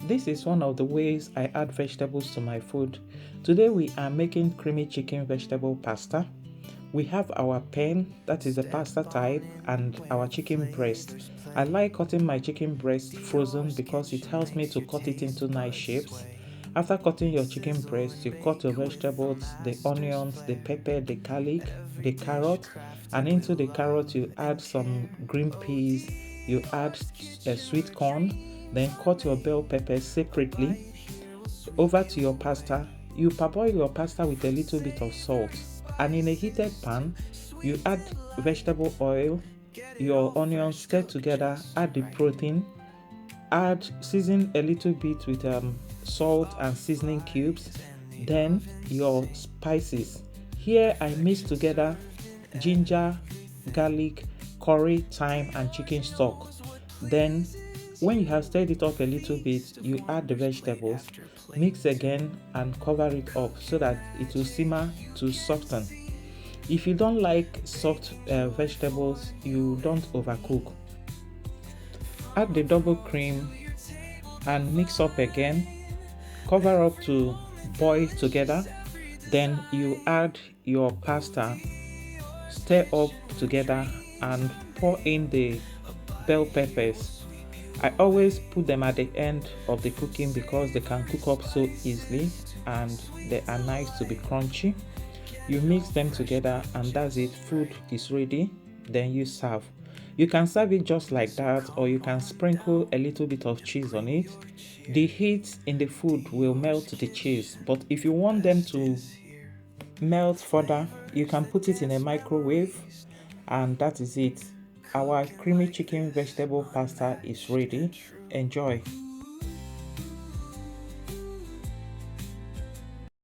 This is one of the ways I add vegetables to my food. Today we are making creamy chicken vegetable pasta. We have our pen, that is a pasta type, and our chicken breast. I like cutting my chicken breast frozen because it helps me to cut it into nice shapes. After cutting your chicken breast, you cut your vegetables, the onions, the pepper, the garlic, the carrot, and into the carrot you add some green peas, you add a sweet corn, then cut your bell pepper separately. Over to your pasta, you parboil your pasta with a little bit of salt, and in a heated pan, you add vegetable oil, your onions stir together, add the protein, add season a little bit with salt and seasoning cubes, then your spices. Here I mix together ginger, garlic, curry, thyme, and chicken stock. Then when you have stirred it up a little bit, you add the vegetables, mix again, and cover it up so that it will simmer to soften. If you don't like soft vegetables, you don't overcook. Add the double cream and mix up again, cover up to boil together. Then you add your pasta, stir up together, and pour in the bell peppers. I always put them at the end of the cooking because they can cook up so easily and they are nice to be crunchy. You mix them together and that's it. Food is ready. Then you serve. You can serve it just like that, or you can sprinkle a little bit of cheese on it. The heat in the food will melt the cheese, but if you want them to melt further, you can put it in a microwave, and that is it. Our creamy chicken vegetable pasta is ready. Enjoy.